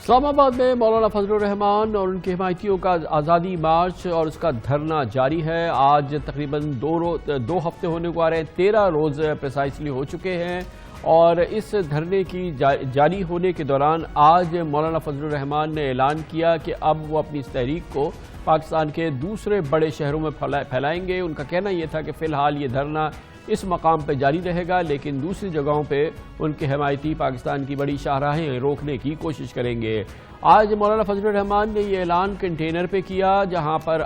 اسلام آباد میں مولانا فضل الرحمان اور ان کے حمایتیوں کا آزادی مارچ اور اس کا دھرنا جاری ہے۔ آج تقریباً دو ہفتے ہونے کو آ رہے ہیں، 13 روز پریسائسلی ہو چکے ہیں، اور اس دھرنے کی جاری ہونے کے دوران آج مولانا فضل الرحمان نے اعلان کیا کہ اب وہ اپنی اس تحریک کو پاکستان کے دوسرے بڑے شہروں میں پھیلائیں گے۔ ان کا کہنا یہ تھا کہ فی الحال یہ دھرنا اس مقام پہ جاری رہے گا، لیکن دوسری جگہوں پہ ان کے حمایتی پاکستان کی بڑی شاہراہیں روکنے کی کوشش کریں گے۔ آج مولانا فضل الرحمان نے یہ اعلان کنٹینر پہ کیا، جہاں پر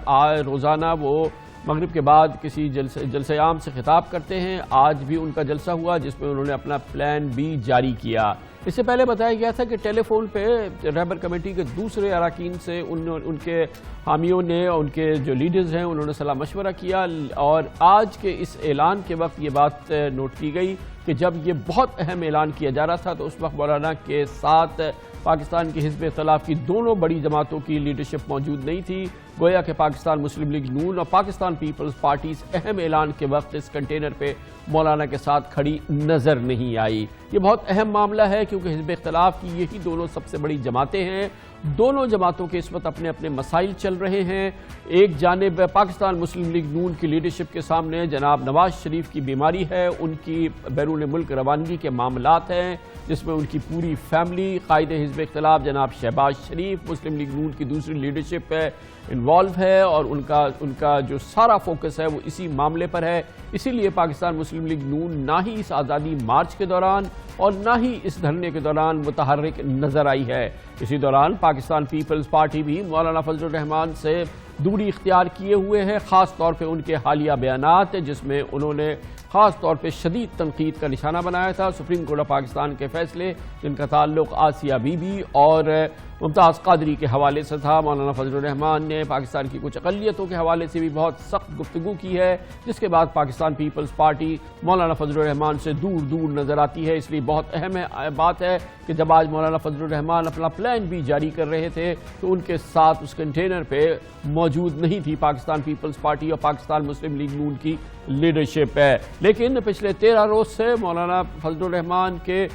روزانہ وہ مغرب کے بعد کسی جلسہ عام سے خطاب کرتے ہیں۔ آج بھی ان کا جلسہ ہوا جس میں انہوں نے اپنا پلان بی جاری کیا۔ اس سے پہلے بتایا گیا تھا کہ ٹیلی فون پہ رہبر کمیٹی کے دوسرے اراکین سے ان کے حامیوں نے، ان کے جو لیڈرز ہیں، انہوں نے صلاح مشورہ کیا، اور آج کے اس اعلان کے وقت یہ بات نوٹ کی گئی کہ جب یہ بہت اہم اعلان کیا جا رہا تھا تو اس وقت مولانا کے ساتھ پاکستان کی حزب اختلاف کی دونوں بڑی جماعتوں کی لیڈرشپ موجود نہیں تھی۔ گویا کہ پاکستان مسلم لیگ نون اور پاکستان پیپلز پارٹی اس اہم اعلان کے وقت اس کنٹینر پہ مولانا کے ساتھ کھڑی نظر نہیں آئی۔ یہ بہت اہم معاملہ ہے کیونکہ حزب اختلاف کی یہی دونوں سب سے بڑی جماعتیں ہیں۔ دونوں جماعتوں کے اس وقت اپنے اپنے مسائل چل رہے ہیں۔ ایک جانب پاکستان مسلم لیگ نون کی لیڈرشپ کے سامنے جناب نواز شریف کی بیماری ہے، ان کی بیرون ملک روانگی کے معاملات ہیں، جس میں ان کی پوری فیملی، قائد حزب اختلاف جناب شہباز شریف، مسلم لیگ نون کی دوسری لیڈرشپ انوالو ہے، اور ان کا جو سارا فوکس ہے وہ اسی معاملے پر ہے۔ اسی لیے پاکستان مسلم لیگ نون نہ ہی اس آزادی مارچ کے دوران اور نہ ہی اس دھرنے کے دوران متحرک نظر آئی ہے۔ اسی دوران پاکستان پیپلز پارٹی بھی مولانا فضل الرحمان سے دوری اختیار کیے ہوئے ہے، خاص طور پہ ان کے حالیہ بیانات جس میں انہوں نے خاص طور پہ شدید تنقید کا نشانہ بنایا تھا سپریم کورٹ آف پاکستان کے فیصلے جن کا تعلق آسیہ بی بی اور ممتاز قادری کے حوالے سے تھا۔ مولانا فضل الرحمان نے پاکستان کی کچھ اقلیتوں کے حوالے سے بھی بہت سخت گفتگو کی ہے، جس کے بعد پاکستان پیپلز پارٹی مولانا فضل الرحمان سے دور دور نظر آتی ہے۔ اس لیے بہت اہم بات ہے کہ جب آج مولانا فضل الرحمان اپنا پلان بھی جاری کر رہے تھے تو ان کے ساتھ اس کنٹینر پہ موجود نہیں تھی پاکستان پیپلز پارٹی اور پاکستان مسلم لیگ نون کی لیڈرشپ ہے۔ لیکن پچھلے 13 روز سے مولانا فضل الرحمان کے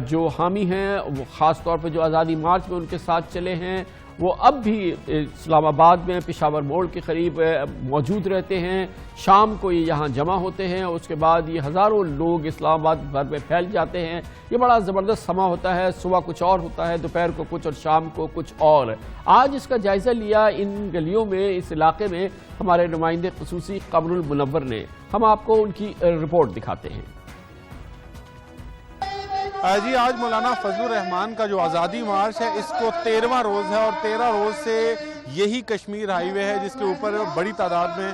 جو حامی ہیں، وہ خاص طور پہ جو آزادی مارچ میں ان کے ساتھ چلے ہیں، وہ اب بھی اسلام آباد میں پشاور موڑ کے قریب موجود رہتے ہیں۔ شام کو یہ یہاں جمع ہوتے ہیں اور اس کے بعد یہ ہزاروں لوگ اسلام آباد بھر میں پھیل جاتے ہیں۔ یہ بڑا زبردست سما ہوتا ہے، صبح کچھ اور ہوتا ہے، دوپہر کو کچھ اور شام کو کچھ اور۔ آج اس کا جائزہ لیا ان گلیوں میں، اس علاقے میں ہمارے نمائندے خصوصی قمر المنور نے۔ ہم آپ کو ان کی رپورٹ دکھاتے ہیں۔ جی آج مولانا فضل الرحمان کا جو آزادی مارچ ہے اس کو 13واں روز ہے، اور 13 روز سے یہی کشمیر ہائی وے ہے جس کے اوپر بڑی تعداد میں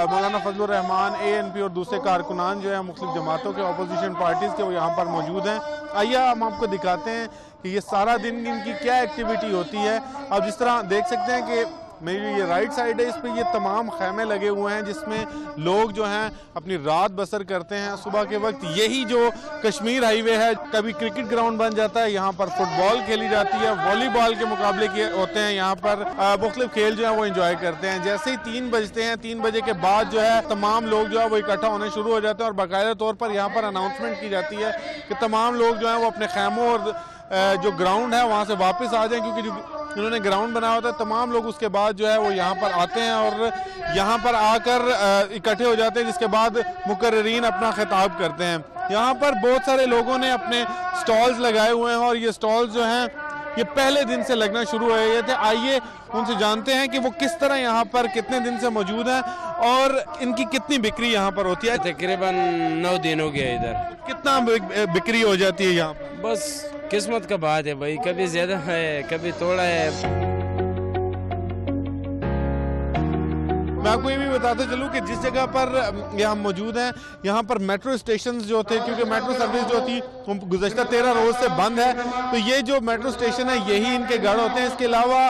مولانا فضل الرحمان، ANP اور دوسرے کارکنان جو ہیں مختلف جماعتوں کے، اپوزیشن پارٹیز کے، وہ یہاں پر موجود ہیں۔ آئیے ہم آپ کو دکھاتے ہیں کہ یہ سارا دن ان کی کیا ایکٹیویٹی ہوتی ہے۔ اب جس طرح دیکھ سکتے ہیں کہ میری یہ رائٹ سائیڈ ہے، اس پہ یہ تمام خیمے لگے ہوئے ہیں جس میں لوگ جو ہیں اپنی رات بسر کرتے ہیں صبح کے وقت۔ یہی جو کشمیر ہائی وے ہے کبھی کرکٹ گراؤنڈ بن جاتا ہے، یہاں پر فٹ بال کھیلی جاتی ہے، والی بال کے مقابلے ہوتے ہیں، یہاں پر مختلف کھیل جو ہیں وہ انجوائے کرتے ہیں۔ جیسے ہی 3 بجتے ہیں، 3 بجے کے بعد جو ہے تمام لوگ جو ہے وہ اکٹھا ہونے شروع ہو جاتے ہیں، اور باقاعدہ طور پر یہاں پر اناؤنسمنٹ کی جاتی ہے کہ تمام لوگ جو ہیں وہ اپنے خیموں اور جو گراؤنڈ ہے وہاں سے واپس آ جائیں، کیونکہ جو انہوں نے گراؤنڈ بنایا ہوتا ہے تمام لوگ اس کے بعد جو ہے وہ یہاں پر آتے ہیں اور یہاں پر آ کر اکٹھے ہو جاتے ہیں، جس کے بعد مقررین اپنا خطاب کرتے ہیں۔ یہاں پر بہت سارے لوگوں نے اپنے سٹالز لگائے ہوئے ہیں، اور یہ سٹالز جو ہیں یہ پہلے دن سے لگنا شروع ہو گئے تھے۔ آئیے ان سے جانتے ہیں کہ وہ کس طرح یہاں پر کتنے دن سے موجود ہیں اور ان کی کتنی بکری یہاں پر ہوتی ہے۔ تقریباً 9 دن ہو گیا ادھر۔ کتنا بکری ہو جاتی ہے یہاں پر؟ بس قسمت کا بات ہے بھائی، کبھی زیادہ ہے کبھی تھوڑا ہے۔ میں آپ کو یہ بھی بتاتا چلوں کہ جس جگہ پر یہاں موجود ہیں یہاں پر میٹرو اسٹیشنز جو تھے، کیونکہ میٹرو سروس جو تھی گزشتہ 13 روز سے بند ہے، تو یہ جو میٹرو اسٹیشن ہے یہی ان کے گھر ہوتے ہیں۔ اس کے علاوہ